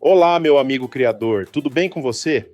Olá, meu amigo criador, tudo bem com você?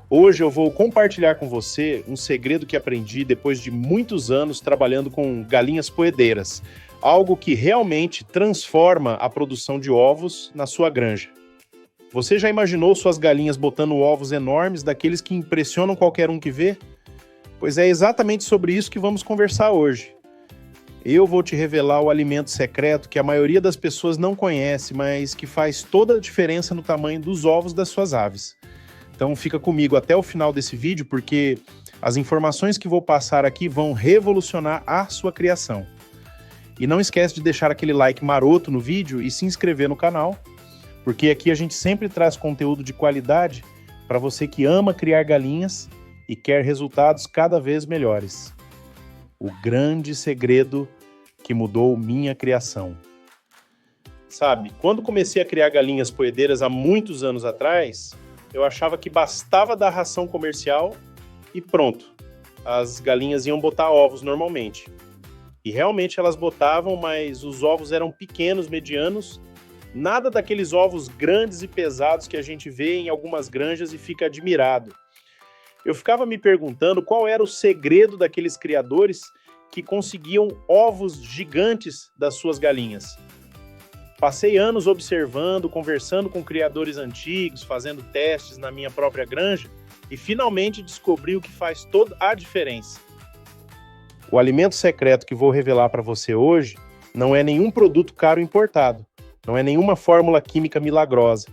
Hoje eu vou compartilhar com você um segredo que aprendi depois de muitos anos trabalhando com galinhas poedeiras, algo que realmente transforma a produção de ovos na sua granja. Você já imaginou suas galinhas botando ovos enormes, daqueles que impressionam qualquer um que vê? Pois é exatamente sobre isso que vamos conversar hoje. Eu vou te revelar o alimento secreto que a maioria das pessoas não conhece, mas que faz toda a diferença no tamanho dos ovos das suas aves. Então fica comigo até o final desse vídeo, porque as informações que vou passar aqui vão revolucionar a sua criação. E não esquece de deixar aquele like maroto no vídeo e se inscrever no canal, porque aqui a gente sempre traz conteúdo de qualidade para você que ama criar galinhas e quer resultados cada vez melhores. O grande segredo que mudou minha criação. Sabe, quando comecei a criar galinhas poedeiras há muitos anos atrás, eu achava que bastava dar ração comercial e pronto, as galinhas iam botar ovos normalmente. E realmente elas botavam, mas os ovos eram pequenos, medianos, nada daqueles ovos grandes e pesados que a gente vê em algumas granjas e fica admirado. Eu ficava me perguntando qual era o segredo daqueles criadores que conseguiam ovos gigantes das suas galinhas. Passei anos observando, conversando com criadores antigos, fazendo testes na minha própria granja e finalmente descobri o que faz toda a diferença. O alimento secreto que vou revelar para você hoje não é nenhum produto caro importado, não é nenhuma fórmula química milagrosa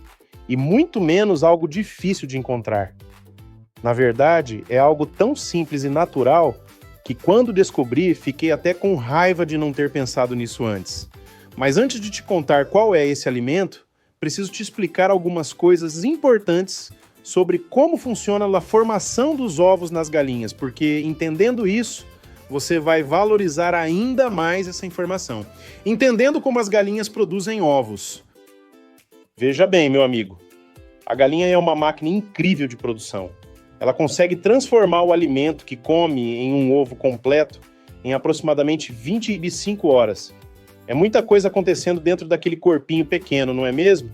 e muito menos algo difícil de encontrar. Na verdade, é algo tão simples e natural que quando descobri, fiquei até com raiva de não ter pensado nisso antes. Mas antes de te contar qual é esse alimento, preciso te explicar algumas coisas importantes sobre como funciona a formação dos ovos nas galinhas, porque entendendo isso, você vai valorizar ainda mais essa informação. Entendendo como as galinhas produzem ovos. Veja bem, meu amigo, a galinha é uma máquina incrível de produção. Ela consegue transformar o alimento que come em um ovo completo em aproximadamente 25 horas. É muita coisa acontecendo dentro daquele corpinho pequeno, não é mesmo?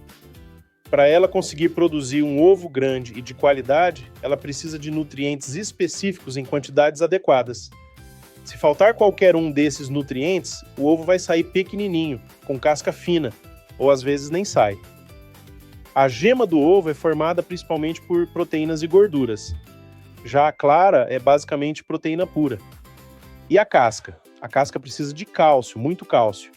Para ela conseguir produzir um ovo grande e de qualidade, ela precisa de nutrientes específicos em quantidades adequadas. Se faltar qualquer um desses nutrientes, o ovo vai sair pequenininho, com casca fina, ou às vezes nem sai. A gema do ovo é formada principalmente por proteínas e gorduras. Já a clara é basicamente proteína pura. E a casca? A casca precisa de cálcio, muito cálcio.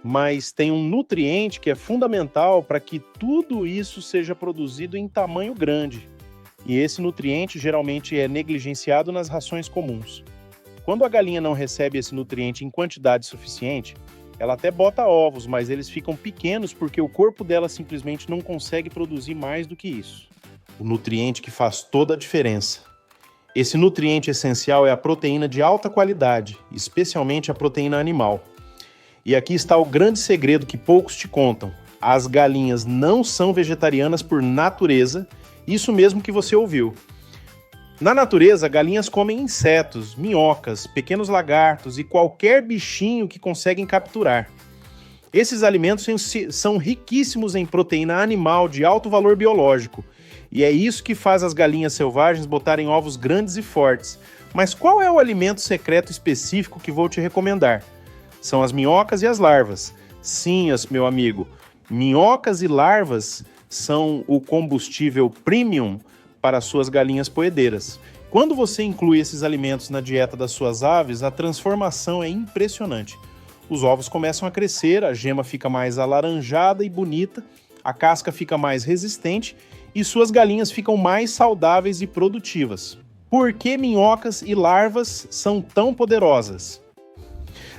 Mas tem um nutriente que é fundamental para que tudo isso seja produzido em tamanho grande. E esse nutriente geralmente é negligenciado nas rações comuns. Quando a galinha não recebe esse nutriente em quantidade suficiente, ela até bota ovos, mas eles ficam pequenos porque o corpo dela simplesmente não consegue produzir mais do que isso. O nutriente que faz toda a diferença. Esse nutriente essencial é a proteína de alta qualidade, especialmente a proteína animal. E aqui está o grande segredo que poucos te contam. As galinhas não são vegetarianas por natureza, isso mesmo que você ouviu. Na natureza, galinhas comem insetos, minhocas, pequenos lagartos e qualquer bichinho que conseguem capturar. Esses alimentos são riquíssimos em proteína animal de alto valor biológico, e é isso que faz as galinhas selvagens botarem ovos grandes e fortes. Mas qual é o alimento secreto específico que vou te recomendar? São as minhocas e as larvas. Sim, meu amigo, minhocas e larvas são o combustível premium para suas galinhas poedeiras. Quando você inclui esses alimentos na dieta das suas aves, a transformação é impressionante. Os ovos começam a crescer, a gema fica mais alaranjada e bonita, a casca fica mais resistente e suas galinhas ficam mais saudáveis e produtivas. Por que minhocas e larvas são tão poderosas?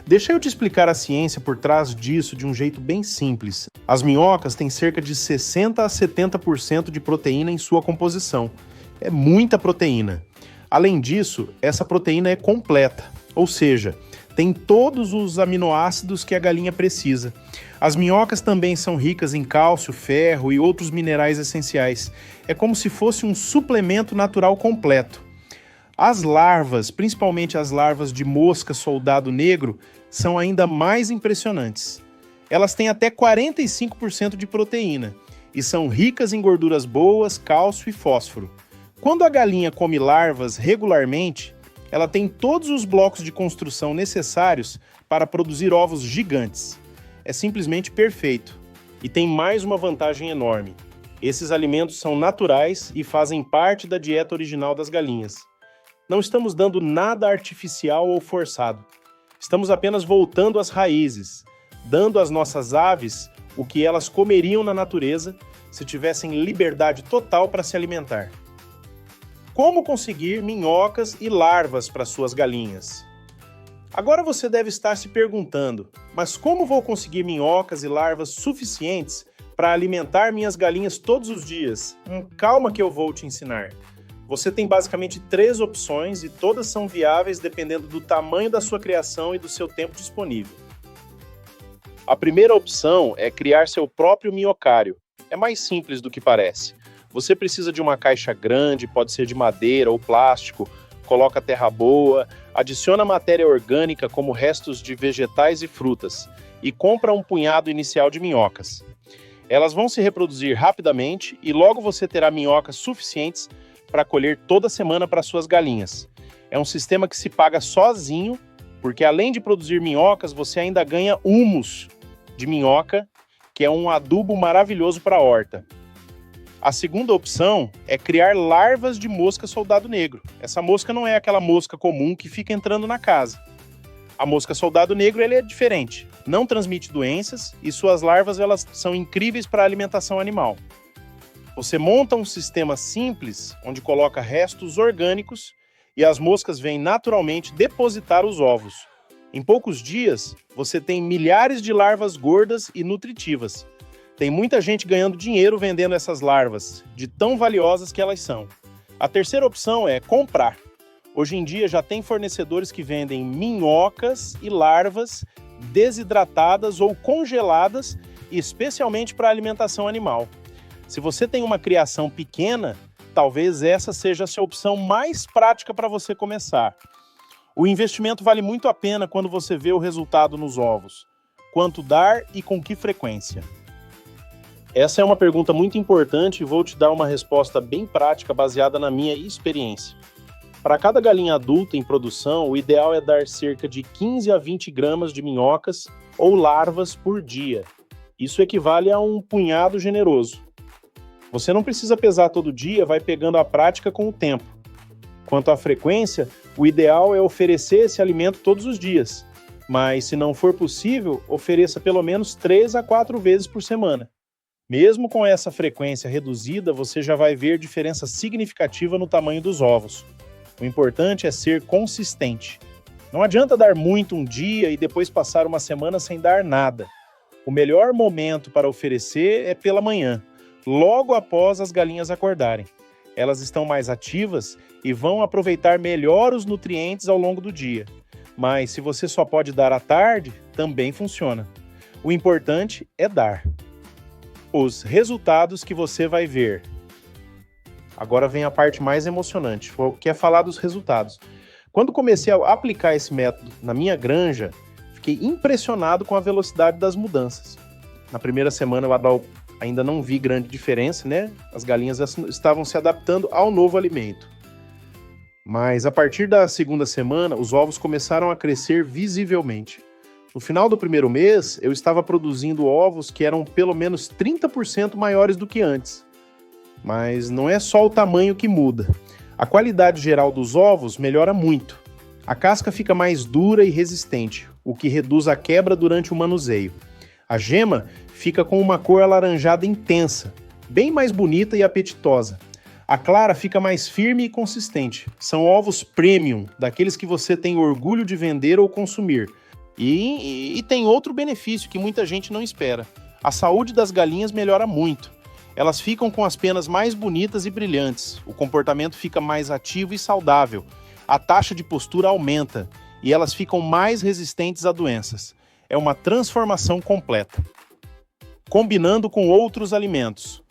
Deixa eu te explicar a ciência por trás disso de um jeito bem simples. As minhocas têm cerca de 60% a 70% de proteína em sua composição. É muita proteína. Além disso, essa proteína é completa, ou seja, tem todos os aminoácidos que a galinha precisa. As minhocas também são ricas em cálcio, ferro e outros minerais essenciais. É como se fosse um suplemento natural completo. As larvas, principalmente as larvas de mosca soldado negro, são ainda mais impressionantes. Elas têm até 45% de proteína. e são ricas em gorduras boas, cálcio e fósforo. Quando a galinha come larvas regularmente, ela tem todos os blocos de construção necessários para produzir ovos gigantes. É simplesmente perfeito. E tem mais uma vantagem enorme. Esses alimentos são naturais e fazem parte da dieta original das galinhas. Não estamos dando nada artificial ou forçado. Estamos apenas voltando às raízes, dando às nossas aves o que elas comeriam na natureza se tivessem liberdade total para se alimentar. Como conseguir minhocas e larvas para suas galinhas? Agora você deve estar se perguntando, mas como vou conseguir minhocas e larvas suficientes para alimentar minhas galinhas todos os dias? Calma que eu vou te ensinar. Você tem basicamente 3 opções e todas são viáveis dependendo do tamanho da sua criação e do seu tempo disponível. A primeira opção é criar seu próprio minhocário. É mais simples do que parece. Você precisa de uma caixa grande, pode ser de madeira ou plástico, coloca terra boa, adiciona matéria orgânica como restos de vegetais e frutas e compra um punhado inicial de minhocas. Elas vão se reproduzir rapidamente e logo você terá minhocas suficientes para colher toda semana para suas galinhas. É um sistema que se paga sozinho, porque além de produzir minhocas, você ainda ganha humus de minhoca, que é um adubo maravilhoso para a horta. A segunda opção é criar larvas de mosca soldado negro. Essa mosca não é aquela mosca comum que fica entrando na casa. A mosca soldado negro ele é diferente, não transmite doenças e suas larvas elas são incríveis para a alimentação animal. Você monta um sistema simples onde coloca restos orgânicos e as moscas vêm naturalmente depositar os ovos. Em poucos dias, você tem milhares de larvas gordas e nutritivas. Tem muita gente ganhando dinheiro vendendo essas larvas, de tão valiosas que elas são. A terceira opção é comprar. Hoje em dia já tem fornecedores que vendem minhocas e larvas desidratadas ou congeladas, especialmente para alimentação animal. Se você tem uma criação pequena, talvez essa seja a sua opção mais prática para você começar. O investimento vale muito a pena quando você vê o resultado nos ovos. Quanto dar e com que frequência? Essa é uma pergunta muito importante e vou te dar uma resposta bem prática baseada na minha experiência. Para cada galinha adulta em produção, o ideal é dar cerca de 15 a 20 gramas de minhocas ou larvas por dia. Isso equivale a um punhado generoso. Você não precisa pesar todo dia, vai pegando a prática com o tempo. Quanto à frequência, o ideal é oferecer esse alimento todos os dias. Mas, se não for possível, ofereça pelo menos 3 a 4 vezes por semana. Mesmo com essa frequência reduzida, você já vai ver diferença significativa no tamanho dos ovos. O importante é ser consistente. Não adianta dar muito um dia e depois passar uma semana sem dar nada. O melhor momento para oferecer é pela manhã, logo após as galinhas acordarem. Elas estão mais ativas e vão aproveitar melhor os nutrientes ao longo do dia. Mas se você só pode dar à tarde, também funciona. O importante é dar. Os resultados que você vai ver. Agora vem a parte mais emocionante, que é falar dos resultados. Quando comecei a aplicar esse método na minha granja, fiquei impressionado com a velocidade das mudanças. Na primeira semana eu ainda não vi grande diferença, né? As galinhas estavam se adaptando ao novo alimento. Mas a partir da segunda semana, os ovos começaram a crescer visivelmente. No final do primeiro mês, eu estava produzindo ovos que eram pelo menos 30% maiores do que antes. Mas não é só o tamanho que muda. A qualidade geral dos ovos melhora muito. A casca fica mais dura e resistente, o que reduz a quebra durante o manuseio. A gema fica com uma cor alaranjada intensa, bem mais bonita e apetitosa. A clara fica mais firme e consistente. São ovos premium, daqueles que você tem orgulho de vender ou consumir. E tem outro benefício que muita gente não espera. A saúde das galinhas melhora muito. Elas ficam com as penas mais bonitas e brilhantes. O comportamento fica mais ativo e saudável. A taxa de postura aumenta e elas ficam mais resistentes a doenças. É uma transformação completa. Combinando com outros alimentos.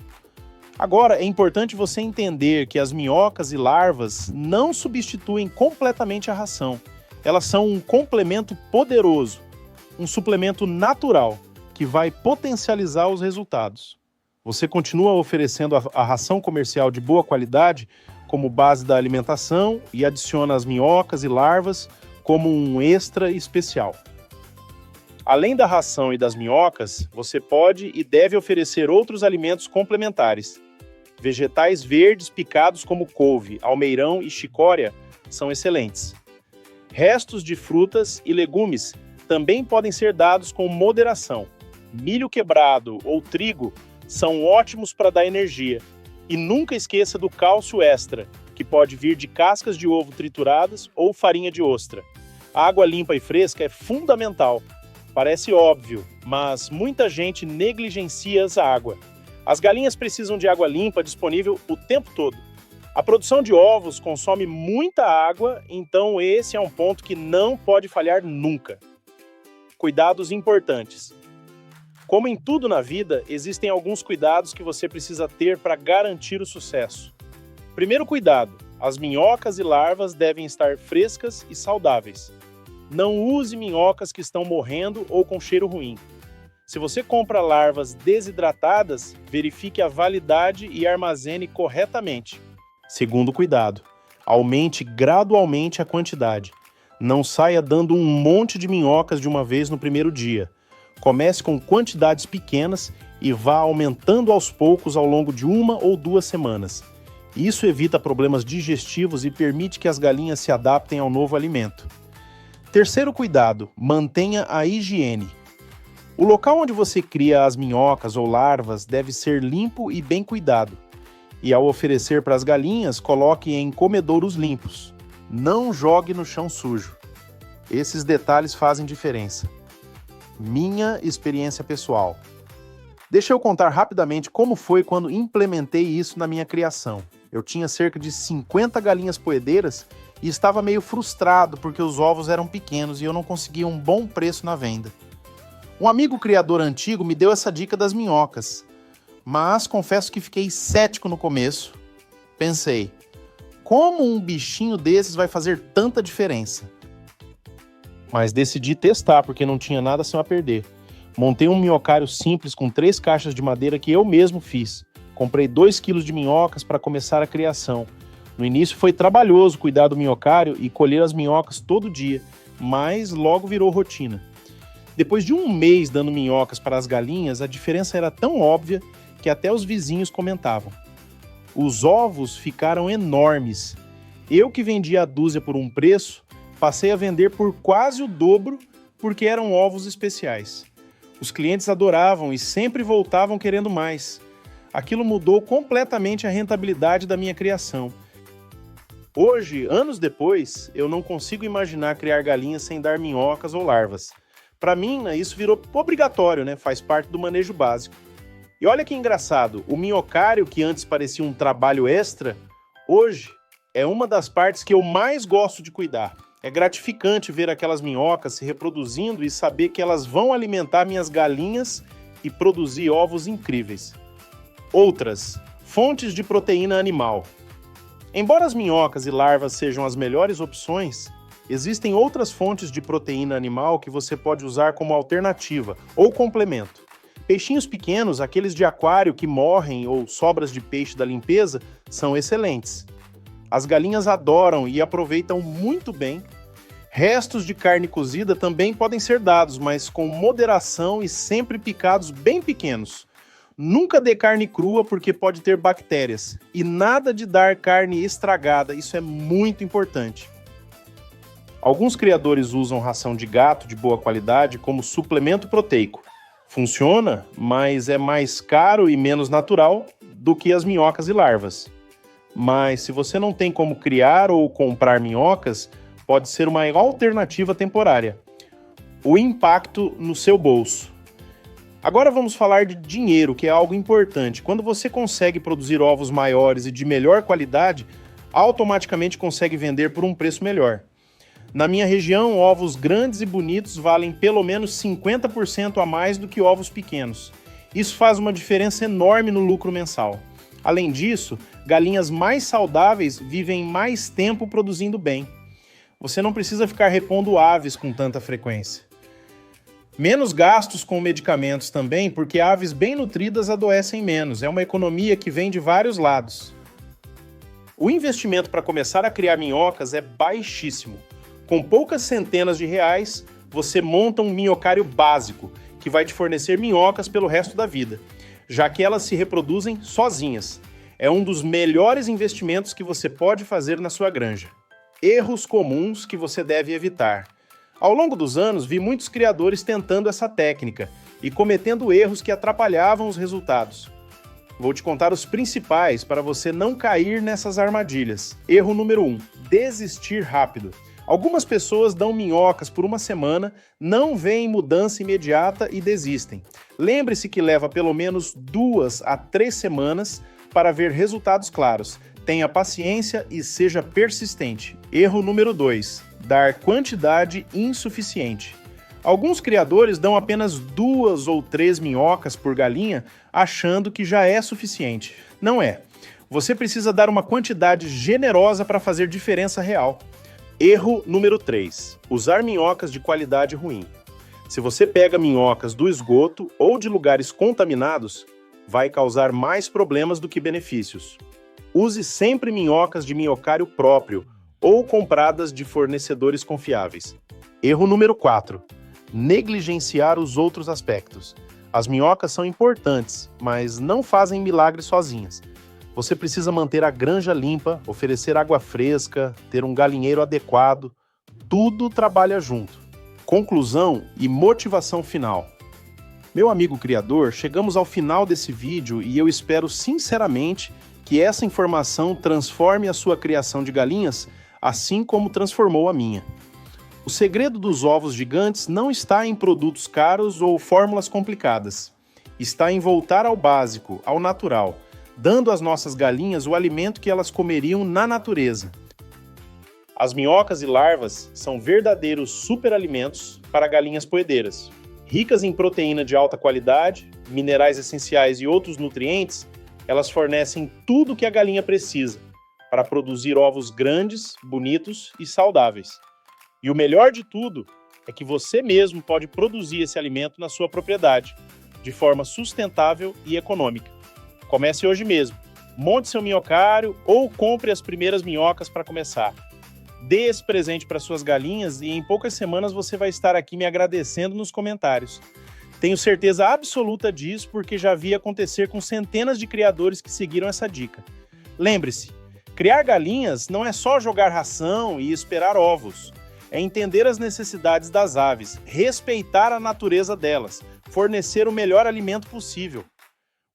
Agora, é importante você entender que as minhocas e larvas não substituem completamente a ração. Elas são um complemento poderoso, um suplemento natural que vai potencializar os resultados. Você continua oferecendo a ração comercial de boa qualidade como base da alimentação e adiciona as minhocas e larvas como um extra especial. Além da ração e das minhocas, você pode e deve oferecer outros alimentos complementares. Vegetais verdes picados como couve, almeirão e chicória são excelentes. Restos de frutas e legumes também podem ser dados com moderação. Milho quebrado ou trigo são ótimos para dar energia. E nunca esqueça do cálcio extra, que pode vir de cascas de ovo trituradas ou farinha de ostra. A água limpa e fresca é fundamental. Parece óbvio, mas muita gente negligencia essa água. As galinhas precisam de água limpa disponível o tempo todo. A produção de ovos consome muita água, então esse é um ponto que não pode falhar nunca. Cuidados importantes. Como em tudo na vida, existem alguns cuidados que você precisa ter para garantir o sucesso. Primeiro cuidado: as minhocas e larvas devem estar frescas e saudáveis. Não use minhocas que estão morrendo ou com cheiro ruim. Se você compra larvas desidratadas, verifique a validade e armazene corretamente. Segundo cuidado: aumente gradualmente a quantidade. Não saia dando um monte de minhocas de uma vez no primeiro dia. Comece com quantidades pequenas e vá aumentando aos poucos ao longo de 1 ou 2 semanas. Isso evita problemas digestivos e permite que as galinhas se adaptem ao novo alimento. Terceiro cuidado: mantenha a higiene. O local onde você cria as minhocas ou larvas deve ser limpo e bem cuidado. E ao oferecer para as galinhas, coloque em comedouros limpos. Não jogue no chão sujo. Esses detalhes fazem diferença. Minha experiência pessoal. Deixa eu contar rapidamente como foi quando implementei isso na minha criação. Eu tinha cerca de 50 galinhas poedeiras e estava meio frustrado porque os ovos eram pequenos e eu não conseguia um bom preço na venda. Um amigo criador antigo me deu essa dica das minhocas, mas confesso que fiquei cético no começo. Pensei, como um bichinho desses vai fazer tanta diferença? Mas decidi testar porque não tinha nada a perder. Montei um minhocário simples com 3 caixas de madeira que eu mesmo fiz. Comprei 2 quilos de minhocas para começar a criação. No início foi trabalhoso cuidar do minhocário e colher as minhocas todo dia, mas logo virou rotina. Depois de 1 mês dando minhocas para as galinhas, a diferença era tão óbvia que até os vizinhos comentavam. Os ovos ficaram enormes. Eu que vendia a dúzia por um preço, passei a vender por quase o dobro porque eram ovos especiais. Os clientes adoravam e sempre voltavam querendo mais. Aquilo mudou completamente a rentabilidade da minha criação. Hoje, anos depois, eu não consigo imaginar criar galinhas sem dar minhocas ou larvas. Para mim, isso virou obrigatório, faz parte do manejo básico. E olha que engraçado, o minhocário, que antes parecia um trabalho extra, hoje é uma das partes que eu mais gosto de cuidar. É gratificante ver aquelas minhocas se reproduzindo e saber que elas vão alimentar minhas galinhas e produzir ovos incríveis. Outras, fontes de proteína animal. Embora as minhocas e larvas sejam as melhores opções, existem outras fontes de proteína animal que você pode usar como alternativa ou complemento. Peixinhos pequenos, aqueles de aquário que morrem ou sobras de peixe da limpeza, são excelentes. As galinhas adoram e aproveitam muito bem. Restos de carne cozida também podem ser dados, mas com moderação e sempre picados bem pequenos. Nunca dê carne crua porque pode ter bactérias. E nada de dar carne estragada, isso é muito importante. Alguns criadores usam ração de gato de boa qualidade como suplemento proteico. Funciona, mas é mais caro e menos natural do que as minhocas e larvas. Mas se você não tem como criar ou comprar minhocas, pode ser uma alternativa temporária. O impacto no seu bolso. Agora vamos falar de dinheiro, que é algo importante. Quando você consegue produzir ovos maiores e de melhor qualidade, automaticamente consegue vender por um preço melhor. Na minha região, ovos grandes e bonitos valem pelo menos 50% a mais do que ovos pequenos. Isso faz uma diferença enorme no lucro mensal. Além disso, galinhas mais saudáveis vivem mais tempo produzindo bem. Você não precisa ficar repondo aves com tanta frequência. Menos gastos com medicamentos também, porque aves bem nutridas adoecem menos. É uma economia que vem de vários lados. O investimento para começar a criar minhocas é baixíssimo. Com poucas centenas de reais, você monta um minhocário básico, que vai te fornecer minhocas pelo resto da vida, já que elas se reproduzem sozinhas. É um dos melhores investimentos que você pode fazer na sua granja. Erros comuns que você deve evitar. Ao longo dos anos, vi muitos criadores tentando essa técnica e cometendo erros que atrapalhavam os resultados. Vou te contar os principais para você não cair nessas armadilhas. Erro número 1: desistir rápido. Algumas pessoas dão minhocas por uma semana, não veem mudança imediata e desistem. Lembre-se que leva pelo menos 2 a 3 semanas para ver resultados claros. Tenha paciência e seja persistente. Erro número 2: dar quantidade insuficiente. Alguns criadores dão apenas 2 ou 3 minhocas por galinha, achando que já é suficiente. Não é. Você precisa dar uma quantidade generosa para fazer diferença real. Erro número 3: usar minhocas de qualidade ruim. Se você pega minhocas do esgoto ou de lugares contaminados, vai causar mais problemas do que benefícios. Use sempre minhocas de minhocário próprio ou compradas de fornecedores confiáveis. Erro número 4: negligenciar os outros aspectos. As minhocas são importantes, mas não fazem milagres sozinhas. Você precisa manter a granja limpa, oferecer água fresca, ter um galinheiro adequado. Tudo trabalha junto. Conclusão e motivação final. Meu amigo criador, chegamos ao final desse vídeo e eu espero sinceramente que essa informação transforme a sua criação de galinhas, assim como transformou a minha. O segredo dos ovos gigantes não está em produtos caros ou fórmulas complicadas. Está em voltar ao básico, ao natural, dando às nossas galinhas o alimento que elas comeriam na natureza. As minhocas e larvas são verdadeiros superalimentos para galinhas poedeiras. Ricas em proteína de alta qualidade, minerais essenciais e outros nutrientes, elas fornecem tudo o que a galinha precisa para produzir ovos grandes, bonitos e saudáveis. E o melhor de tudo é que você mesmo pode produzir esse alimento na sua propriedade, de forma sustentável e econômica. Comece hoje mesmo. Monte seu minhocário ou compre as primeiras minhocas para começar. Dê esse presente para suas galinhas e em poucas semanas você vai estar aqui me agradecendo nos comentários. Tenho certeza absoluta disso porque já vi acontecer com centenas de criadores que seguiram essa dica. Lembre-se, criar galinhas não é só jogar ração e esperar ovos. É entender as necessidades das aves, respeitar a natureza delas, fornecer o melhor alimento possível.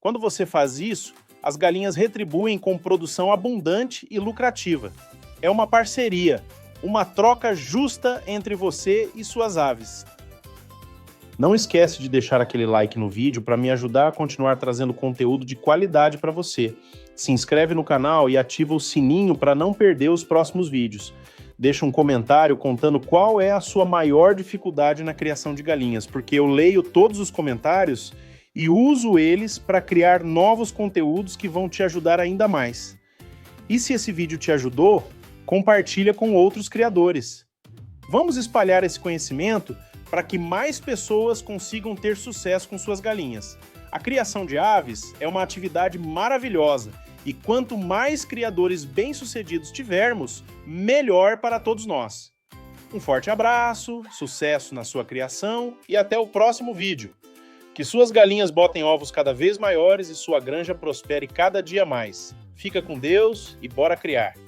Quando você faz isso, as galinhas retribuem com produção abundante e lucrativa. É uma parceria, uma troca justa entre você e suas aves. Não esquece de deixar aquele like no vídeo para me ajudar a continuar trazendo conteúdo de qualidade para você. Se inscreve no canal e ativa o sininho para não perder os próximos vídeos. Deixa um comentário contando qual é a sua maior dificuldade na criação de galinhas, porque eu leio todos os comentários e uso eles para criar novos conteúdos que vão te ajudar ainda mais. E se esse vídeo te ajudou, compartilha com outros criadores. Vamos espalhar esse conhecimento para que mais pessoas consigam ter sucesso com suas galinhas. A criação de aves é uma atividade maravilhosa e quanto mais criadores bem-sucedidos tivermos, melhor para todos nós. Um forte abraço, sucesso na sua criação e até o próximo vídeo. Que suas galinhas botem ovos cada vez maiores e sua granja prospere cada dia mais. Fica com Deus e bora criar!